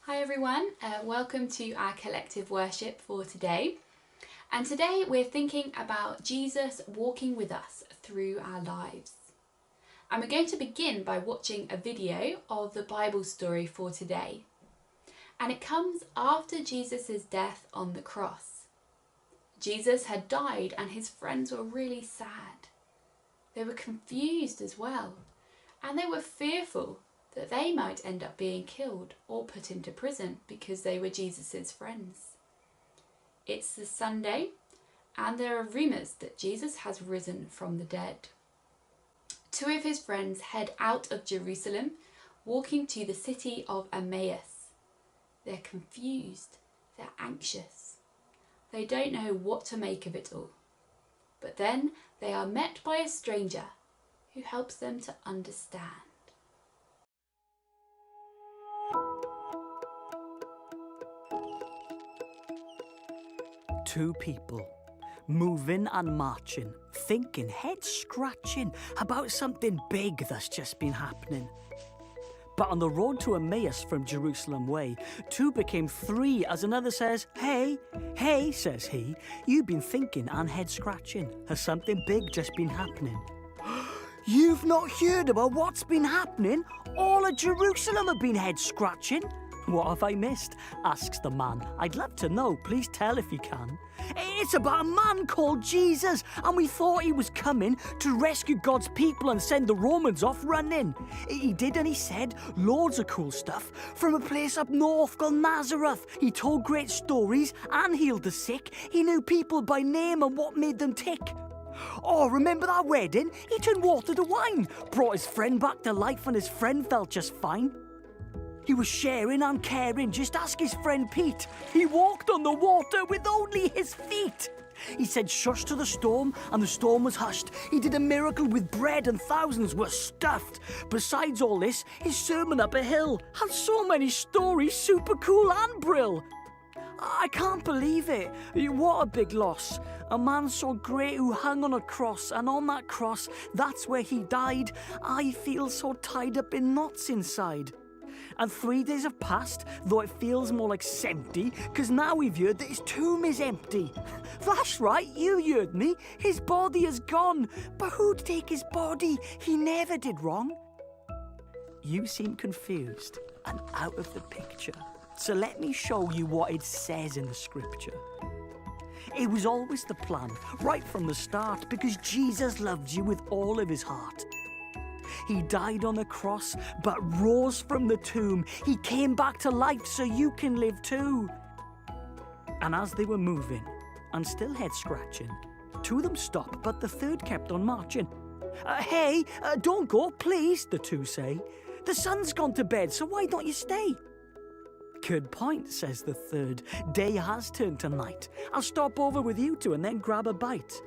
Hi everyone, welcome to our collective worship for today. And today we're thinking about Jesus walking with us through our lives. And we're going to begin by watching a video of the Bible story for today. And it comes after Jesus' death on the cross. Jesus had died and his friends were really sad. They were confused as well, and they were fearful that they might end up being killed or put into prison because they were Jesus' friends. It's the Sunday, and there are rumours that Jesus has risen from the dead. Two of his friends head out of Jerusalem, walking to the city of Emmaus. They're confused, they're anxious. They don't know what to make of it all. But then they are met by a stranger who helps them to understand. Two people, moving and marching, thinking, head scratching about something big that's just been happening. But on the road to Emmaus from Jerusalem way, two became three as another says, Hey, says he, you've been thinking and head scratching. Has something big just been happening? You've not heard about what's been happening? All of Jerusalem have been head scratching. What have I missed? Asks the man. I'd love to know, please tell if you can. It's about a man called Jesus, and we thought he was coming to rescue God's people and send the Romans off running. He did, and he said loads of cool stuff from a place up north called Nazareth. He told great stories and healed the sick. He knew people by name and what made them tick. Oh, remember that wedding? He turned water to wine, brought his friend back to life, and his friend felt just fine. He was sharing and caring, just ask his friend Pete. He walked on the water with only his feet. He said shush to the storm, and the storm was hushed. He did a miracle with bread, and thousands were stuffed. Besides all this, his sermon up a hill had so many stories, super cool and brill. I can't believe it. What a big loss. A man so great who hung on a cross, and on that cross, that's where he died. I feel so tied up in knots inside. And 3 days have passed, though it feels more like 70, 'cause now we've heard that his tomb is empty. That's right, you heard me. His body is gone. But who'd take his body? He never did wrong. You seem confused and out of the picture. So let me show you what it says in the scripture. It was always the plan, right from the start, because Jesus loved you with all of his heart. He died on the cross, but rose from the tomb. He came back to life so you can live too. And as they were moving, and still head scratching, two of them stopped, but the third kept on marching. Hey, don't go, please, the two say. The sun's gone to bed, so why don't you stay? Good point, says the third. Day has turned to night. I'll stop over with you two and then grab a bite.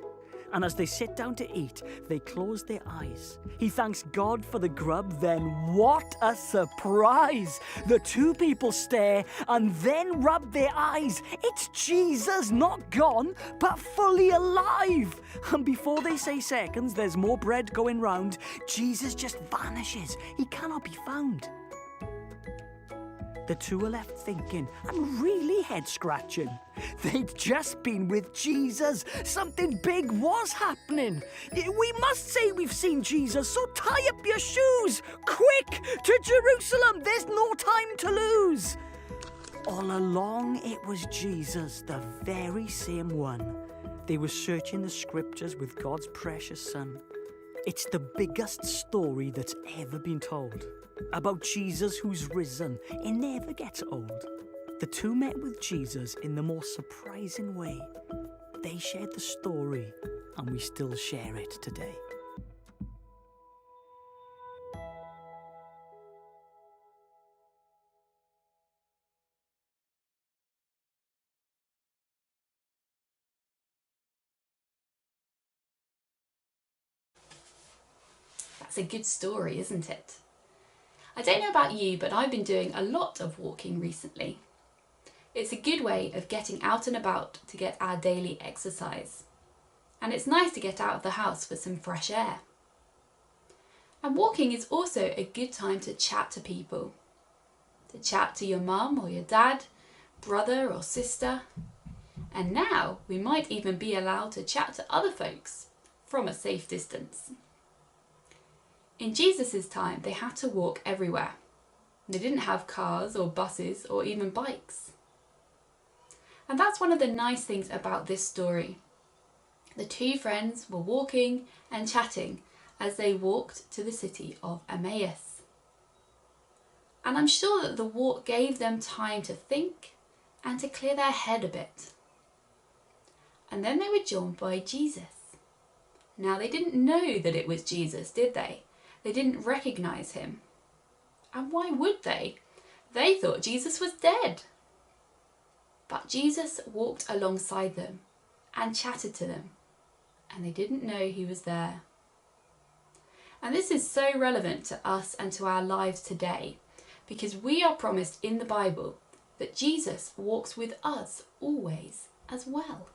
And as they sit down to eat, they close their eyes. He thanks God for the grub, then what a surprise! The two people stare and then rub their eyes. It's Jesus, not gone, but fully alive. And before they say seconds, there's more bread going round. Jesus just vanishes. He cannot be found. The two are left thinking and really head-scratching. They'd just been with Jesus. Something big was happening. We must say we've seen Jesus, so tie up your shoes. Quick, to Jerusalem. There's no time to lose. All along, it was Jesus, the very same one. They were searching the scriptures with God's precious Son. It's the biggest story that's ever been told. About Jesus who's risen. It never gets old. The two met with Jesus in the most surprising way. They shared the story, and we still share it today. That's a good story, isn't it? I don't know about you, but I've been doing a lot of walking recently. It's a good way of getting out and about to get our daily exercise. And it's nice to get out of the house for some fresh air. And walking is also a good time to chat to people. to chat to your mum or your dad, brother or sister. And now we might even be allowed to chat to other folks from a safe distance. In Jesus' time, they had to walk everywhere. They didn't have cars or buses or even bikes. And that's one of the nice things about this story. The two friends were walking and chatting as they walked to the city of Emmaus. And I'm sure that the walk gave them time to think and to clear their head a bit. And then they were joined by Jesus. Now they didn't know that it was Jesus, did they? They didn't recognise him. And why would they? They thought Jesus was dead. But Jesus walked alongside them and chatted to them, and they didn't know he was there. And this is so relevant to us and to our lives today, because we are promised in the Bible that Jesus walks with us always as well.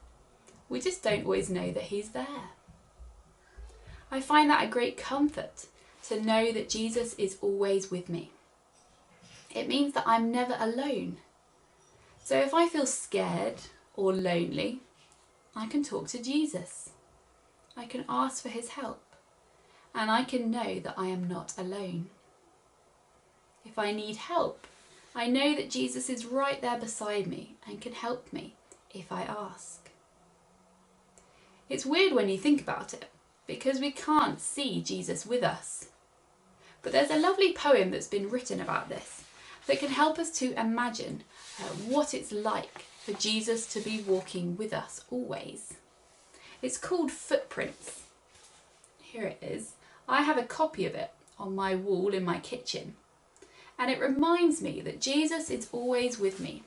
We just don't always know that he's there. I find that a great comfort to know that Jesus is always with me. It means that I'm never alone. So if I feel scared or lonely, I can talk to Jesus. I can ask for his help, and I can know that I am not alone. If I need help, I know that Jesus is right there beside me and can help me if I ask. It's weird when you think about it, because we can't see Jesus with us. But there's a lovely poem that's been written about this that can help us to imagine what it's like for Jesus to be walking with us always. It's called Footprints. Here it is. I have a copy of it on my wall in my kitchen, and it reminds me that Jesus is always with me.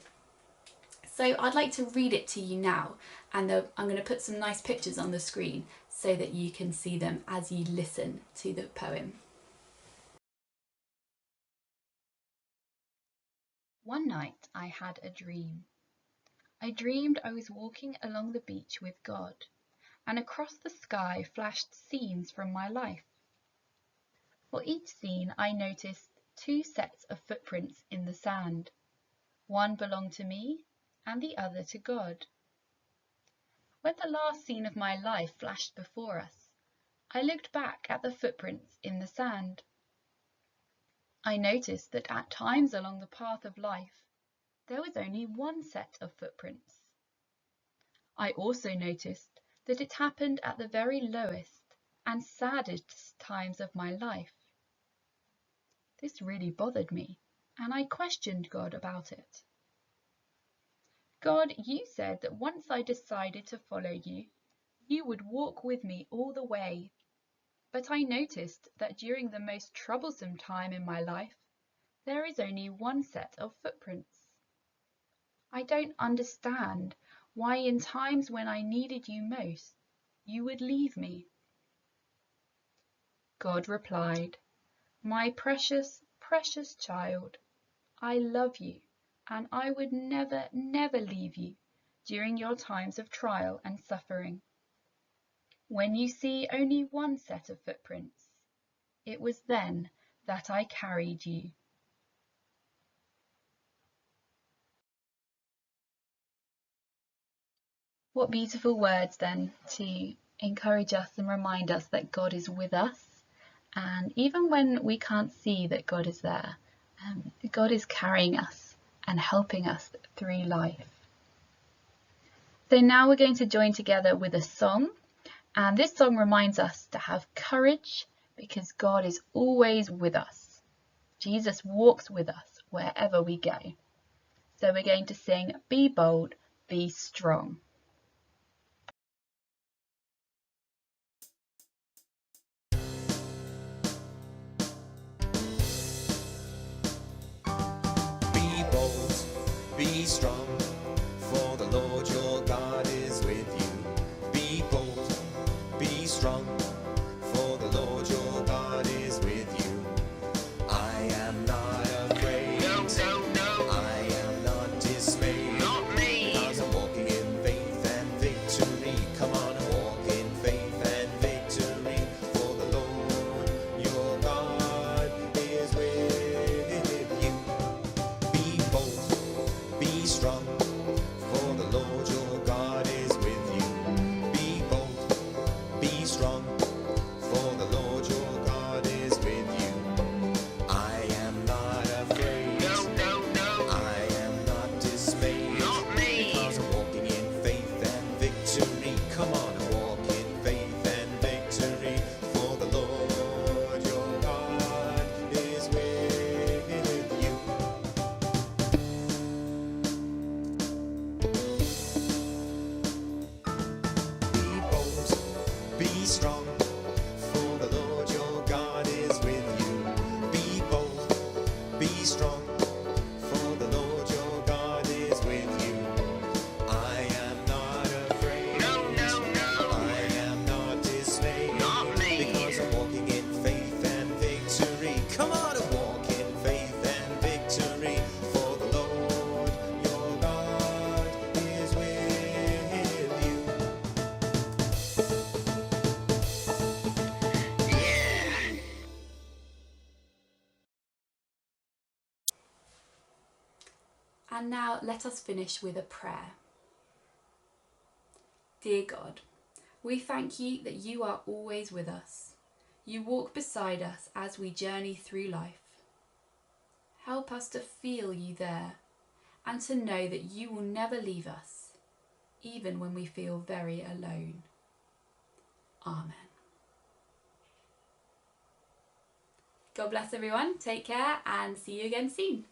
So I'd like to read it to you now, and I'm going to put some nice pictures on the screen so that you can see them as you listen to the poem. One night I had a dream. I dreamed I was walking along the beach with God, and across the sky flashed scenes from my life. For each scene I noticed two sets of footprints in the sand. One belonged to me and the other to God. When the last scene of my life flashed before us, I looked back at the footprints in the sand. I noticed that at times along the path of life, there was only one set of footprints. I also noticed that it happened at the very lowest and saddest times of my life. This really bothered me, and I questioned God about it. God, you said that once I decided to follow you, you would walk with me all the way. But I noticed that during the most troublesome time in my life, there is only one set of footprints. I don't understand why in times when I needed you most, you would leave me. God replied, "My precious, precious child, I love you, and I would never, never leave you during your times of trial and suffering. When you see only one set of footprints, it was then that I carried you." What beautiful words then to encourage us and remind us that God is with us. And even when we can't see that God is there, God is carrying us and helping us through life. So now we're going to join together with a song. And this song reminds us to have courage because God is always with us. Jesus walks with us wherever we go. So we're going to sing "Be Bold, Be Strong." Be bold, be strong, for the Lord your God is with you. Be bold, be strong, for the Lord your God is with you. I am not afraid. No, no, no. I am not dismayed. Not me. Because I'm walking in faith and victory. Come on, walk in faith and victory. For the Lord your God is with you. And now let us finish with a prayer. Dear God, we thank you that you are always with us. You walk beside us as we journey through life. Help us to feel you there and to know that you will never leave us, even when we feel very alone. Amen. God bless everyone. Take care and see you again soon.